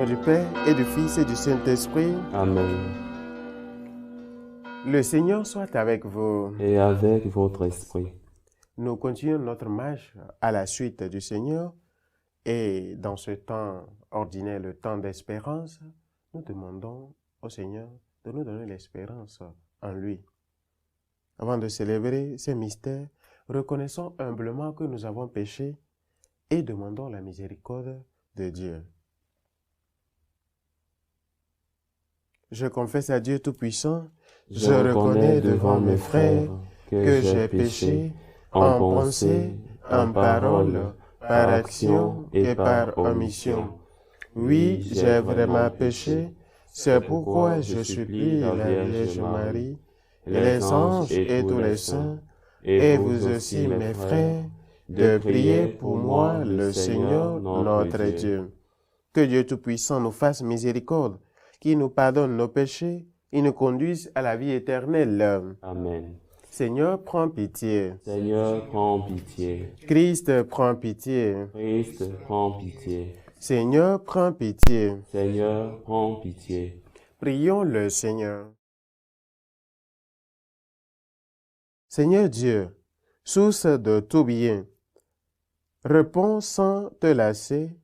du Père et du Fils et du Saint-Esprit. Amen. Le Seigneur soit avec vous. Et avec votre esprit. Nous continuons notre marche à la suite du Seigneur et dans ce temps ordinaire, le temps d'espérance, nous demandons au Seigneur de nous donner l'espérance en lui. Avant de célébrer ces mystères, reconnaissons humblement que nous avons péché et demandons la miséricorde de Dieu. Je confesse à Dieu Tout-Puissant, je reconnais devant mes frères que j'ai péché en pensée, en parole, par action et par omission. Oui, j'ai vraiment péché, c'est pourquoi je supplie la Vierge Marie, et les anges et tous les saints, et vous aussi mes frères, de prier pour moi le Seigneur notre Dieu. Que Dieu Tout-Puissant nous fasse miséricorde, qu'il nous pardonne nos péchés et nous conduise à la vie éternelle. Amen. Seigneur, prends pitié. Seigneur, prends pitié. Christ, prends pitié. Christ, prends pitié. Seigneur, prends pitié. Seigneur, prends pitié. Prions le Seigneur. Seigneur Dieu, source de tout bien, réponds sans te lasser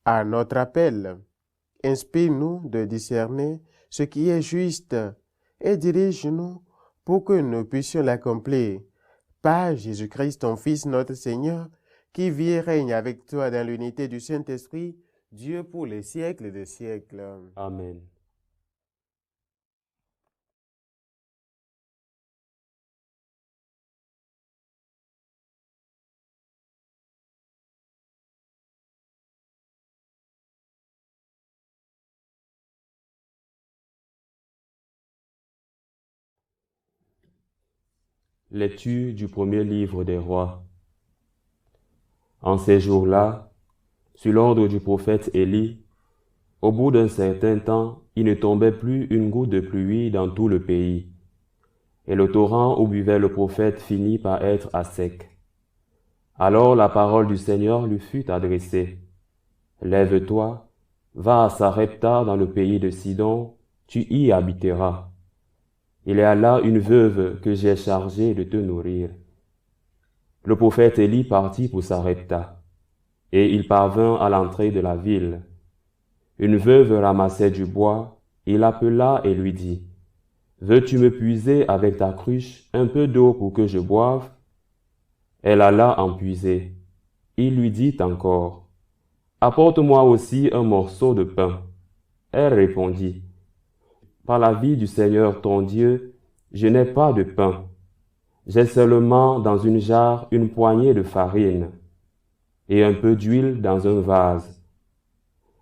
à notre appel. Inspire-nous de discerner ce qui est juste et dirige-nous pour que nous puissions l'accomplir. Par Jésus-Christ, ton Fils, notre Seigneur, qui vit et règne avec toi dans l'unité du Saint-Esprit, Dieu pour les siècles des siècles. Amen. Lecture du premier livre des rois. En ces jours-là, sur l'ordre du prophète Élie, au bout d'un certain temps, il ne tombait plus une goutte de pluie dans tout le pays. Et le torrent où buvait le prophète finit par être à sec. Alors la parole du Seigneur lui fut adressée. Lève-toi, va à Sarepta dans le pays de Sidon, tu y habiteras. Il y a là une veuve que j'ai chargée de te nourrir. Le prophète Élie partit pour Sarepta, et il parvint à l'entrée de la ville. Une veuve ramassait du bois, il l'appela et lui dit, « Veux-tu me puiser avec ta cruche un peu d'eau pour que je boive ?» Elle alla en puiser. Il lui dit encore, « Apporte-moi aussi un morceau de pain. » Elle répondit, « Par la vie du Seigneur ton Dieu, je n'ai pas de pain. J'ai seulement dans une jarre une poignée de farine et un peu d'huile dans un vase.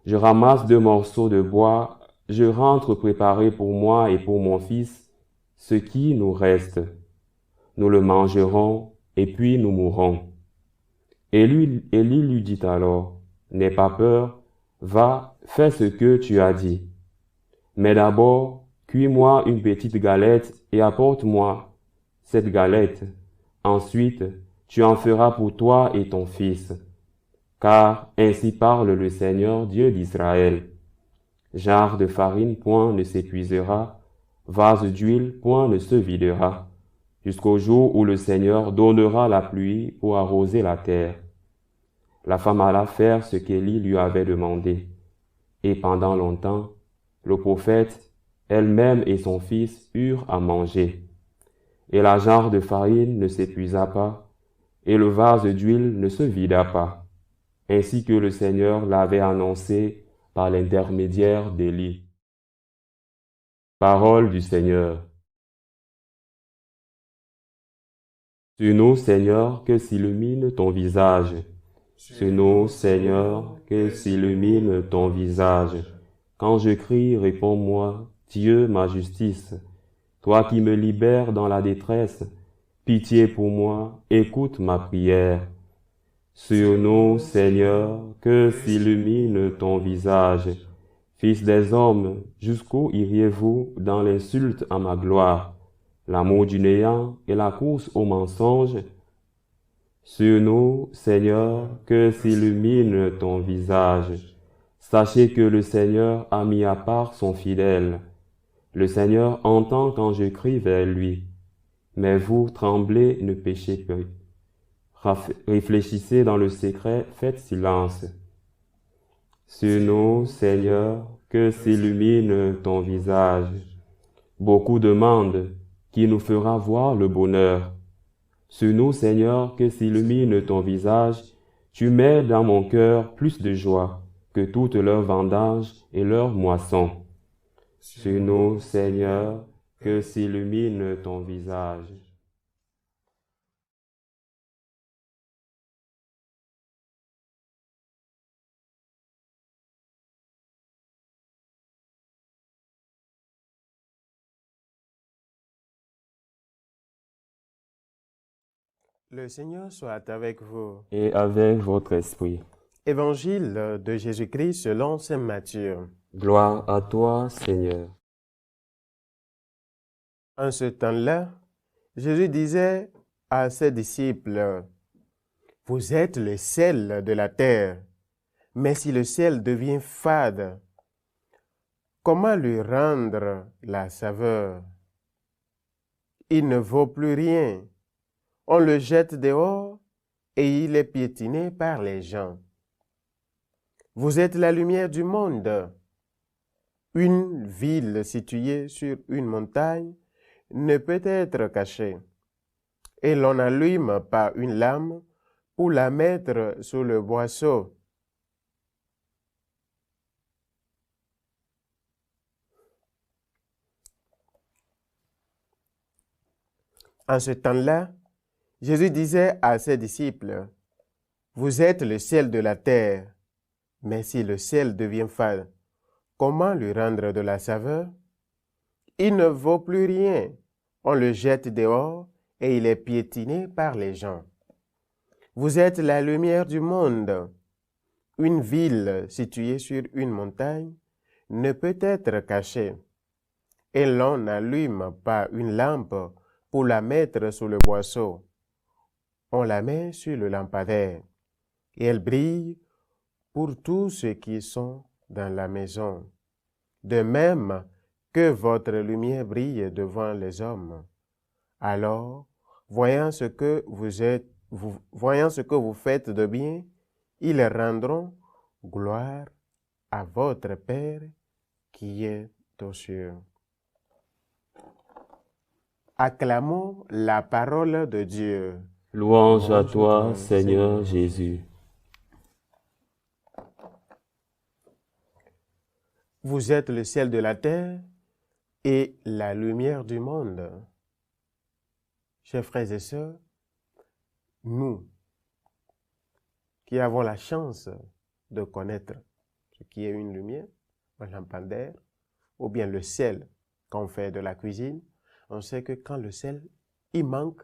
Je ramasse 2 morceaux de bois, je rentre préparer pour moi et pour mon fils ce qui nous reste. Nous le mangerons et puis nous mourrons. » Élie lui dit alors, « N'aie pas peur, va, fais ce que tu as dit. Mais d'abord, cuis-moi une petite galette et apporte-moi cette galette. Ensuite, tu en feras pour toi et ton fils. Car ainsi parle le Seigneur Dieu d'Israël. Jarre de farine point ne s'épuisera, vase d'huile point ne se videra, jusqu'au jour où le Seigneur donnera la pluie pour arroser la terre. » La femme alla faire ce qu'Élie lui avait demandé. Et pendant longtemps, le prophète, elle-même et son fils eurent à manger. Et la jarre de farine ne s'épuisa pas, et le vase d'huile ne se vida pas, ainsi que le Seigneur l'avait annoncé par l'intermédiaire d'Élie. Parole du Seigneur. Sur nous, Seigneur, que s'illumine ton visage. Sur nous, Seigneur, que s'illumine ton visage. Quand je crie, réponds-moi, Dieu, ma justice. Toi qui me libères dans la détresse, pitié pour moi, écoute ma prière. Sur nous, Seigneur, que s'illumine ton visage. Fils des hommes, jusqu'où iriez-vous dans l'insulte à ma gloire, l'amour du néant et la course au mensonge? Sur nous, Seigneur, que s'illumine ton visage. Sachez que le Seigneur a mis à part son fidèle. Le Seigneur entend quand je crie vers lui. Mais vous, tremblez, ne péchez plus. Réfléchissez dans le secret, faites silence. Sur nous, Seigneur, que s'illumine ton visage. Beaucoup demandent qui nous fera voir le bonheur. Sur nous, Seigneur, que s'illumine ton visage. Tu mets dans mon cœur plus de joie que toutes leurs vendanges et leurs moissons. Sur nous, Seigneur, que s'illumine ton visage. Le Seigneur soit avec vous. Et avec votre esprit. Évangile de Jésus-Christ selon saint Matthieu. Gloire à toi, Seigneur. En ce temps-là, Jésus disait à ses disciples, « Vous êtes le sel de la terre, mais si le sel devient fade, comment lui rendre la saveur? Il ne vaut plus rien. On le jette dehors et il est piétiné par les gens. Vous êtes la lumière du monde. Une ville située sur une montagne ne peut être cachée, et l'on n'allume pas une lame pour la mettre sous le boisseau. En ce temps-là, Jésus disait à ses disciples, « Vous êtes le sel de la terre, mais si le sel devient fade, comment lui rendre de la saveur? Il ne vaut plus rien. On le jette dehors et il est piétiné par les gens. Vous êtes la lumière du monde. Une ville située sur une montagne ne peut être cachée, et l'on n'allume pas une lampe pour la mettre sous le boisseau. On la met sur le lampadaire, et elle brille pour tous ceux qui sont dans la maison. De même que votre lumière brille devant les hommes. Alors, voyant ce que vous faites de bien, ils rendront gloire à votre Père qui est aux cieux. » Acclamons la parole de Dieu. Louange à toi, Seigneur Jésus. Vous êtes le ciel de la terre et la lumière du monde. Chers frères et sœurs, nous qui avons la chance de connaître ce qui est une lumière, un lampadaire, ou bien le sel qu'on fait de la cuisine, on sait que quand le sel, il manque,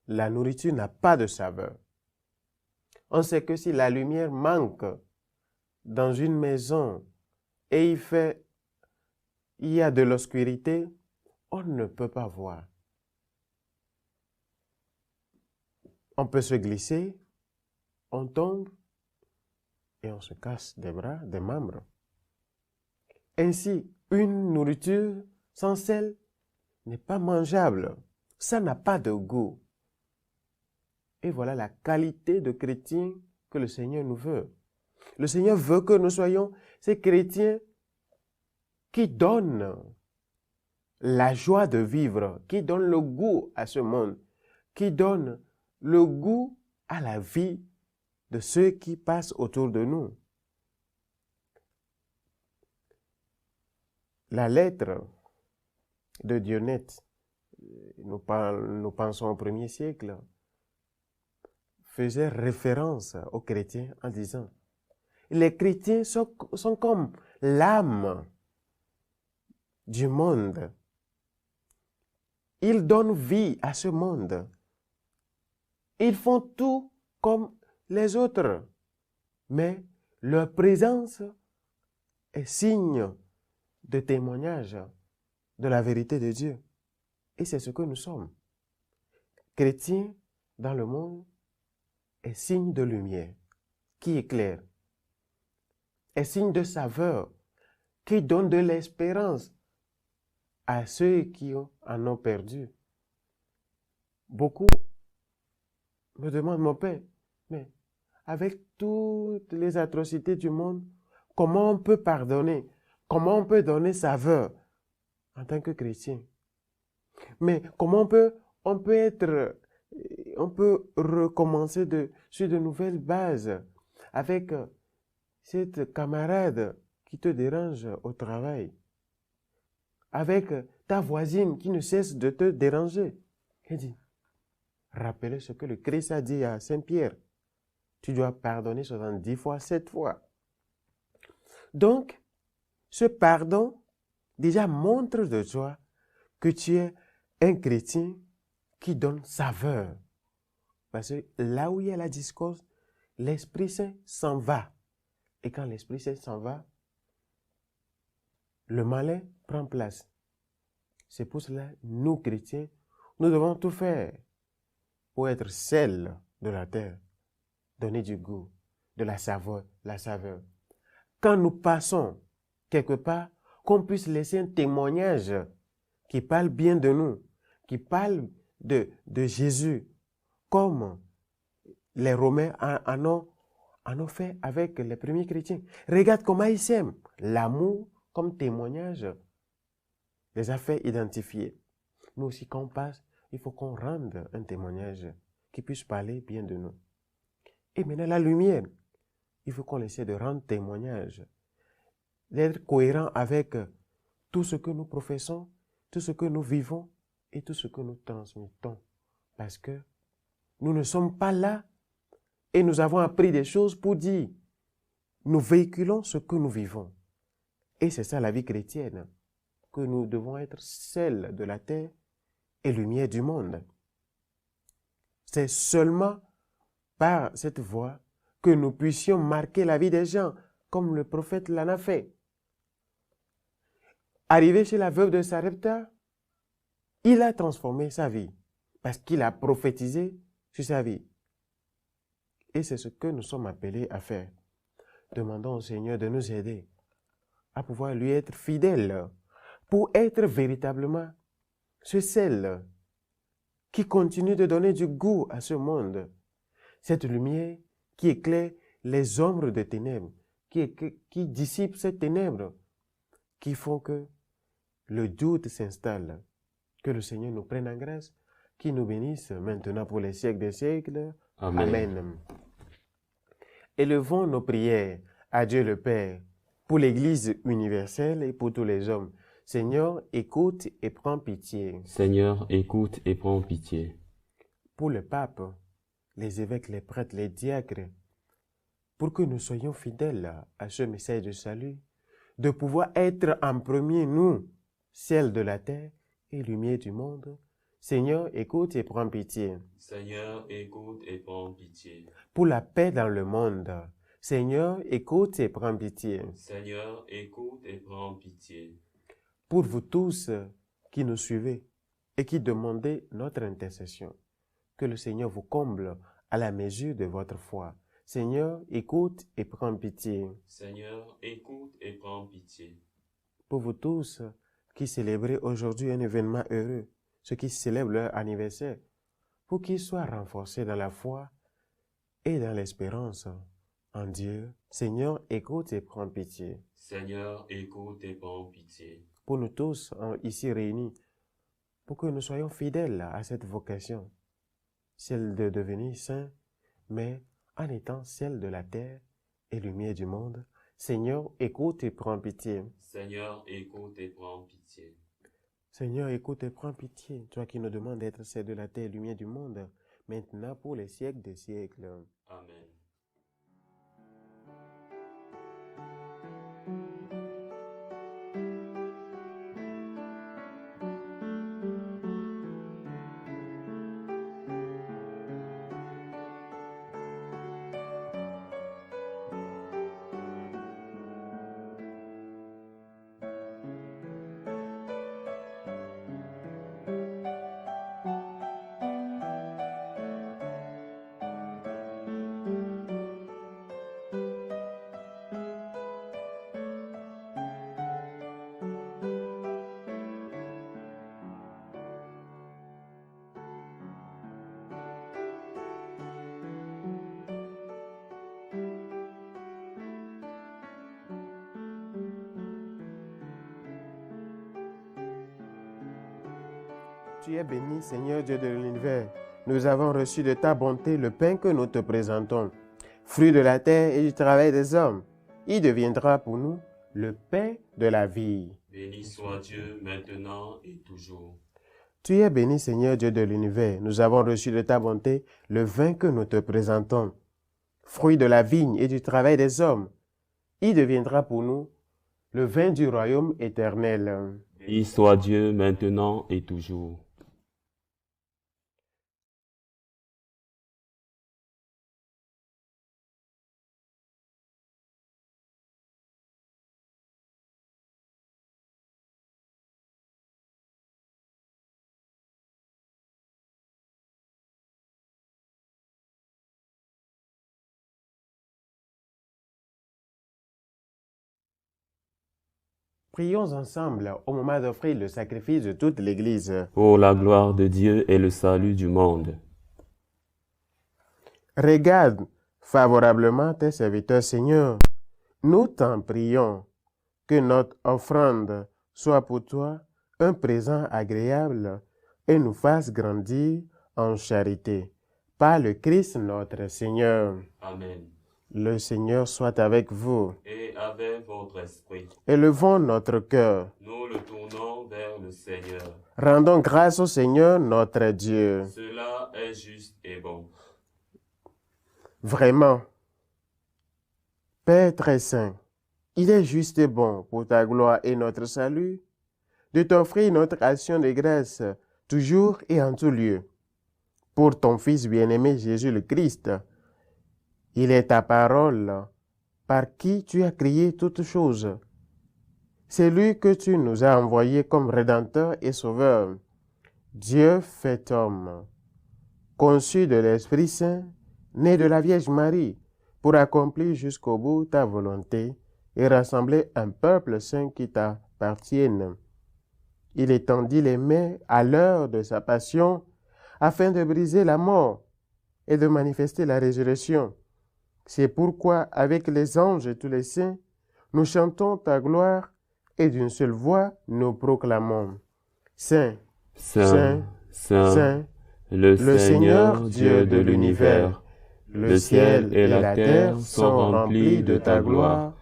la nourriture n'a pas de saveur. On sait que si la lumière manque dans une maison et il y a de l'obscurité, on ne peut pas voir. On peut se glisser, on tombe et on se casse des bras, des membres. Ainsi, une nourriture sans sel n'est pas mangeable. Ça n'a pas de goût. Et voilà la qualité de chrétien que le Seigneur nous veut. Le Seigneur veut que nous soyons ces chrétiens qui donnent la joie de vivre, qui donnent le goût à ce monde, qui donnent le goût à la vie de ceux qui passent autour de nous. La lettre de Dionyte, nous pensons au 1er siècle, faisait référence aux chrétiens en disant « Les chrétiens sont comme l'âme du monde. Ils donnent vie à ce monde. Ils font tout comme les autres, mais leur présence est signe de témoignage de la vérité de Dieu. Et c'est ce que nous sommes. Chrétiens dans le monde est signe de lumière qui éclaire. est signe de saveur, qui donne de l'espérance à ceux qui en ont perdu. Beaucoup me demandent, mon père, mais avec toutes les atrocités du monde, comment on peut pardonner? Comment on peut donner saveur en tant que chrétien? Mais comment on peut recommencer sur de nouvelles bases avec cette camarade qui te dérange au travail, avec ta voisine qui ne cesse de te déranger. Il dit, rappelez ce que le Christ a dit à Saint Pierre. Tu dois pardonner 70 fois, 7 fois. Donc, ce pardon déjà montre de toi que tu es un chrétien qui donne saveur. Parce que là où il y a la discorde, l'Esprit Saint s'en va. Et quand l'Esprit Saint s'en va, le malin prend place. C'est pour cela, nous chrétiens, nous devons tout faire pour être sel de la terre, donner du goût, de la saveur. Quand nous passons quelque part, qu'on puisse laisser un témoignage qui parle bien de nous, qui parle de Jésus, comme les Romains en ont fait avec les premiers chrétiens. Regarde comment ils s'aiment. L'amour comme témoignage les a fait identifier. Nous aussi, quand on passe, il faut qu'on rende un témoignage qui puisse parler bien de nous. Et maintenant, la lumière, il faut qu'on essaie de rendre témoignage, d'être cohérent avec tout ce que nous professons, tout ce que nous vivons et tout ce que nous transmettons. Parce que nous ne sommes pas là et nous avons appris des choses pour dire, nous véhiculons ce que nous vivons. Et c'est ça la vie chrétienne, que nous devons être sel de la terre et lumière du monde. C'est seulement par cette voie que nous puissions marquer la vie des gens, comme le prophète l'en a fait. Arrivé chez la veuve de Sarepta, il a transformé sa vie, parce qu'il a prophétisé sur sa vie. Et c'est ce que nous sommes appelés à faire. Demandons au Seigneur de nous aider à pouvoir lui être fidèles, pour être véritablement ce sel qui continue de donner du goût à ce monde. Cette lumière qui éclaire les ombres de ténèbres, qui dissipe ces ténèbres, qui font que le doute s'installe. Que le Seigneur nous prenne en grâce, qu'il nous bénisse maintenant pour les siècles des siècles. Amen. Amen. Élevons nos prières à Dieu le Père, pour l'Église universelle et pour tous les hommes. Seigneur, écoute et prends pitié. Seigneur, écoute et prends pitié. Pour le pape, les évêques, les prêtres, les diacres, pour que nous soyons fidèles à ce message de salut, de pouvoir être en premier, nous, ciel de la terre et lumière du monde. Seigneur, écoute et prends pitié. Seigneur, écoute et prends pitié. Pour la paix dans le monde, Seigneur, écoute et prends pitié. Seigneur, écoute et prends pitié. Pour vous tous qui nous suivez et qui demandez notre intercession, que le Seigneur vous comble à la mesure de votre foi. Seigneur, écoute et prends pitié. Seigneur, écoute et prends pitié. Pour vous tous qui célébrez aujourd'hui un événement heureux, ceux qui célèbrent leur anniversaire, pour qu'ils soient renforcés dans la foi et dans l'espérance en Dieu. Seigneur, écoute et prends pitié. Seigneur, écoute et prends pitié. Pour nous tous ici réunis, pour que nous soyons fidèles à cette vocation, celle de devenir saints, mais en étant celle de la terre et lumière du monde. Seigneur, écoute et prends pitié. Seigneur, écoute et prends pitié. Seigneur, écoute et prends pitié, toi qui nous demandes d'être celle de la terre et lumière du monde, maintenant pour les siècles des siècles. Amen. Tu es béni, Seigneur Dieu de l'univers. Nous avons reçu de ta bonté le pain que nous te présentons, fruit de la terre et du travail des hommes. Il deviendra pour nous le pain de la vie. Béni soit Dieu maintenant et toujours. Tu es béni, Seigneur Dieu de l'univers. Nous avons reçu de ta bonté le vin que nous te présentons, fruit de la vigne et du travail des hommes. Il deviendra pour nous le vin du royaume éternel. Béni soit Dieu maintenant et toujours. Prions ensemble au moment d'offrir le sacrifice de toute l'Église. Pour la gloire de Dieu et le salut du monde. Regarde favorablement tes serviteurs, Seigneur. Nous t'en prions que notre offrande soit pour toi un présent agréable et nous fasse grandir en charité. Par le Christ notre Seigneur. Amen. Le Seigneur soit avec vous. Et avec votre esprit. Élevons notre cœur. Nous le tournons vers le Seigneur. Rendons grâce au Seigneur notre Dieu. Cela est juste et bon. Vraiment, Père très saint, il est juste et bon pour ta gloire et notre salut de t'offrir notre action de grâce toujours et en tout lieu. Pour ton Fils bien-aimé Jésus le Christ, il est ta parole par qui tu as créé toutes choses. C'est lui que tu nous as envoyé comme Rédempteur et Sauveur. Dieu fait homme, conçu de l'Esprit Saint, né de la Vierge Marie, pour accomplir jusqu'au bout ta volonté et rassembler un peuple saint qui t'appartienne. Il étendit les mains à l'heure de sa passion afin de briser la mort et de manifester la résurrection. C'est pourquoi, avec les anges et tous les saints, nous chantons ta gloire et d'une seule voix nous proclamons. Saint, Saint, Saint, le Seigneur Dieu de l'univers, le ciel et la terre sont remplis de ta gloire.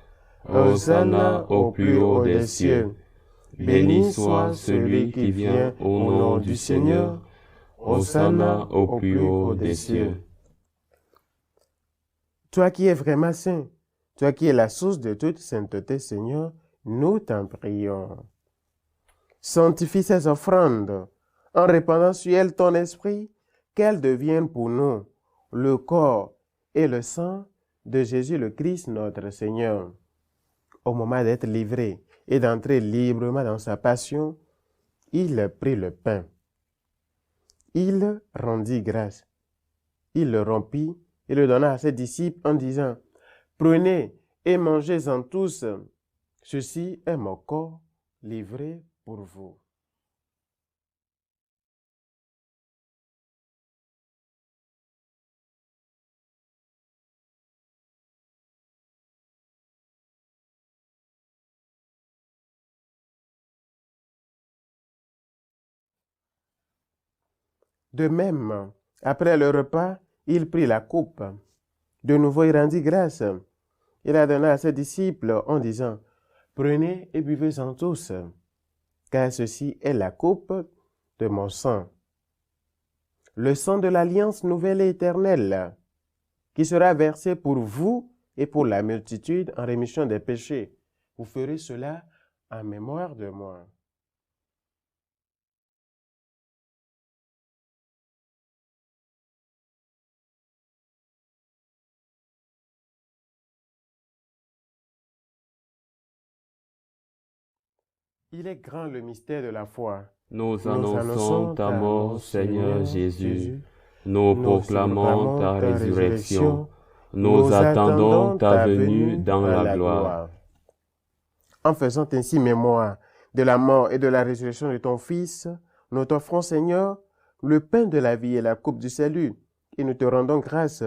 Hosanna au plus haut des cieux. Béni soit celui qui vient au nom du Seigneur. Hosanna au plus haut des cieux. Toi qui es vraiment saint, toi qui es la source de toute sainteté, Seigneur, nous t'en prions. Sanctifie ces offrandes en répandant sur elles ton esprit, qu'elles deviennent pour nous le corps et le sang de Jésus le Christ notre Seigneur. Au moment d'être livré et d'entrer librement dans sa passion, il prit le pain. Il rendit grâce. Il le rompit et le donna à ses disciples en disant, « Prenez et mangez-en tous. Ceci est mon corps livré pour vous. » De même, après le repas, il prit la coupe. De nouveau, il rendit grâce. Il la donna à ses disciples en disant, « Prenez et buvez-en tous, car ceci est la coupe de mon sang, le sang de l'alliance nouvelle et éternelle, qui sera versé pour vous et pour la multitude en rémission des péchés. Vous ferez cela en mémoire de moi. » Il est grand le mystère de la foi. Nous annonçons ta mort, Seigneur Jésus. Nous proclamons ta résurrection. Nous attendons ta venue dans la gloire. En faisant ainsi mémoire de la mort et de la résurrection de ton Fils, nous t'offrons, Seigneur, le pain de la vie et la coupe du salut, et nous te rendons grâce,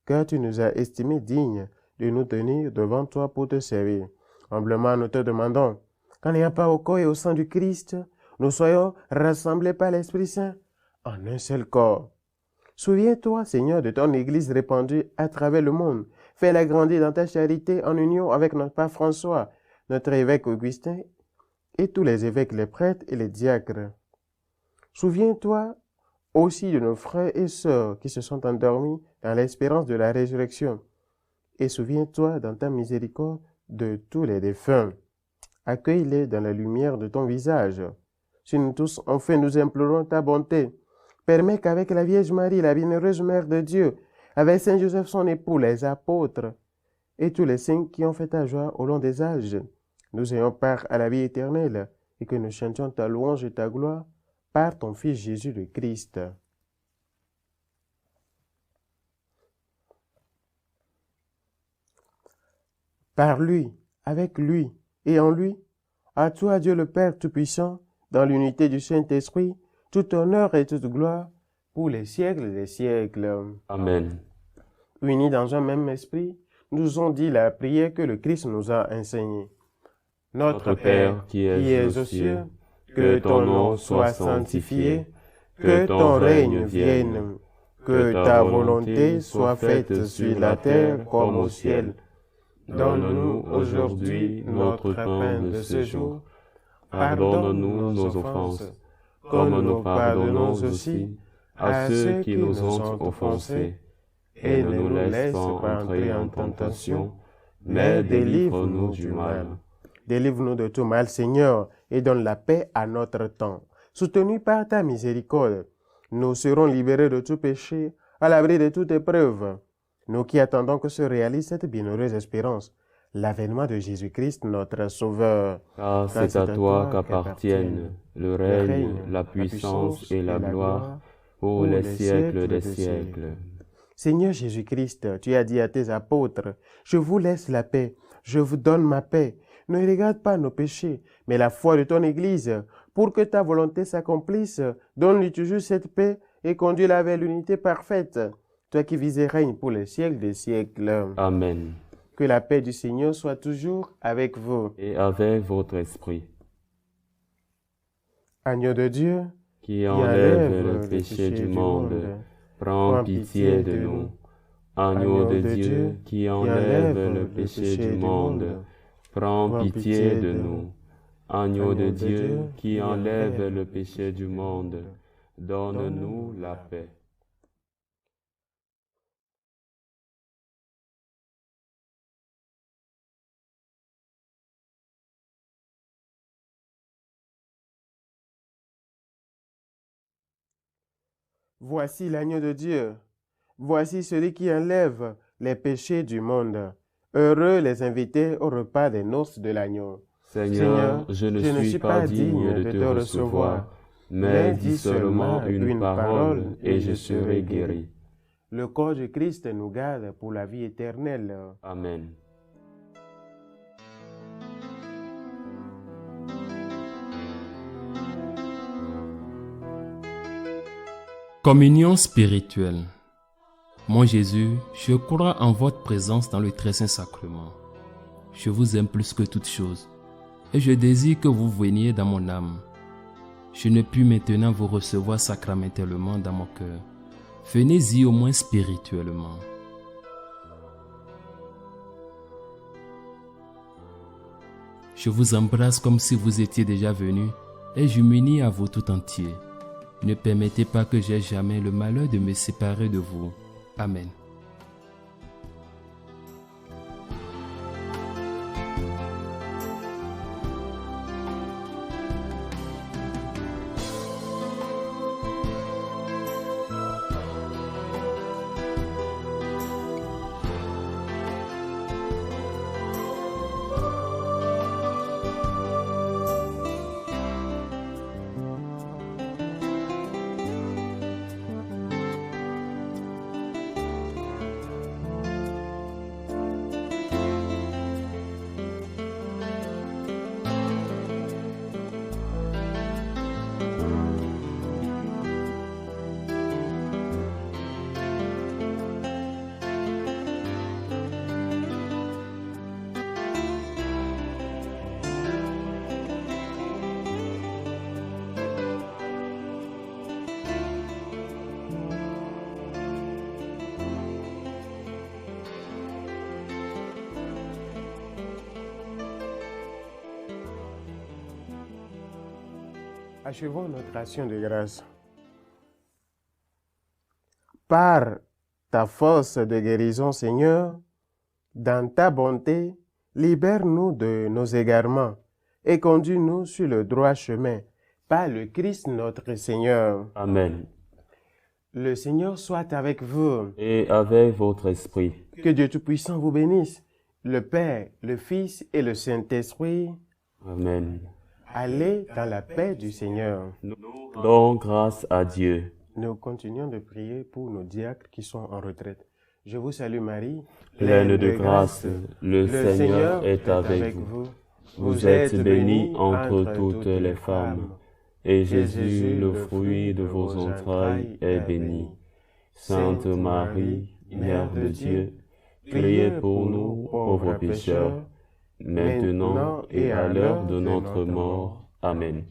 car tu nous as estimés dignes de nous tenir devant toi pour te servir. Humblement, nous te demandons, qu'en ayant part au corps et au sang du Christ, nous soyons rassemblés par l'Esprit Saint en un seul corps. Souviens-toi, Seigneur, de ton Église répandue à travers le monde. Fais-la grandir dans ta charité en union avec notre Père François, notre évêque Augustin et tous les évêques, les prêtres et les diacres. Souviens-toi aussi de nos frères et sœurs qui se sont endormis dans l'espérance de la résurrection. Et souviens-toi dans ta miséricorde de tous les défunts. Accueille-les dans la lumière de ton visage. Si nous tous, enfin, nous implorons ta bonté, permets qu'avec la Vierge Marie, la bienheureuse Mère de Dieu, avec Saint Joseph son époux, les apôtres, et tous les saints qui ont fait ta joie au long des âges, nous ayons part à la vie éternelle, et que nous chantions ta louange et ta gloire par ton Fils Jésus le Christ. Par lui, avec lui et en lui, à toi Dieu le Père Tout-Puissant, dans l'unité du Saint-Esprit, tout honneur et toute gloire, pour les siècles des siècles. Amen. Unis dans un même esprit, nous ont dit la prière que le Christ nous a enseignée. Notre Père qui es aux cieux, que ton nom soit sanctifié, que ton règne vienne, que ta volonté soit faite sur la terre comme au ciel. Donne-nous aujourd'hui notre pain de ce jour. Pardonne-nous nos offenses, comme nous pardonnons aussi à ceux qui nous ont offensés. Et ne nous laisse pas entrer en tentation, mais délivre-nous du mal. Délivre-nous de tout mal, Seigneur, et donne la paix à notre temps. Soutenus par ta miséricorde, nous serons libérés de tout péché, à l'abri de toute épreuve. Nous qui attendons que se réalise cette bienheureuse espérance, l'avènement de Jésus-Christ, notre Sauveur. Car c'est à toi qu'appartiennent le règne, la puissance et la gloire pour les siècles des siècles. Seigneur Jésus-Christ, tu as dit à tes apôtres, « Je vous laisse la paix, je vous donne ma paix. Ne regarde pas nos péchés, mais la foi de ton Église. Pour que ta volonté s'accomplisse, donne-lui toujours cette paix et conduis-la vers l'unité parfaite. Toi qui vis et règnes pour les siècles des siècles. Amen. Que la paix du Seigneur soit toujours avec vous. Et avec votre esprit. Agneau de Dieu, qui enlève le péché du monde, prends pitié de nous. Agneau de Dieu, qui enlève le péché du monde, prends pitié de nous. Agneau de Dieu, qui enlève le péché du monde, donne-nous la paix. Voici l'agneau de Dieu. Voici celui qui enlève les péchés du monde. Heureux les invités au repas des noces de l'agneau. Seigneur, je ne suis pas digne de te recevoir, mais dis seulement une parole et je serai guéri. Le corps de Christ nous garde pour la vie éternelle. Amen. Communion spirituelle. Mon Jésus, je crois en votre présence dans le très saint sacrement. Je vous aime plus que toute chose et je désire que vous veniez dans mon âme. Je ne puis maintenant vous recevoir sacramentellement dans mon cœur. Venez-y au moins spirituellement. Je vous embrasse comme si vous étiez déjà venu et je m'unis à vous tout entier. Ne permettez pas que j'aie jamais le malheur de me séparer de vous. Amen. Achevons notre action de grâce. Par ta force de guérison, Seigneur, dans ta bonté, libère-nous de nos égarements et conduis-nous sur le droit chemin, par le Christ notre Seigneur. Amen. Le Seigneur soit avec vous. Et avec votre esprit. Que Dieu Tout-Puissant vous bénisse, le Père, le Fils et le Saint-Esprit. Amen. Allez dans la paix du Seigneur. Nous rendons grâce à Dieu. Nous continuons de prier pour nos diacres qui sont en retraite. Je vous salue Marie, pleine de grâce, le Seigneur est avec vous. Vous êtes bénie entre toutes les femmes, et Jésus, le fruit de vos entrailles, est béni. Sainte Marie, Mère de Dieu, priez pour nous pauvres pécheurs, maintenant et à l'heure de notre mort. Amen.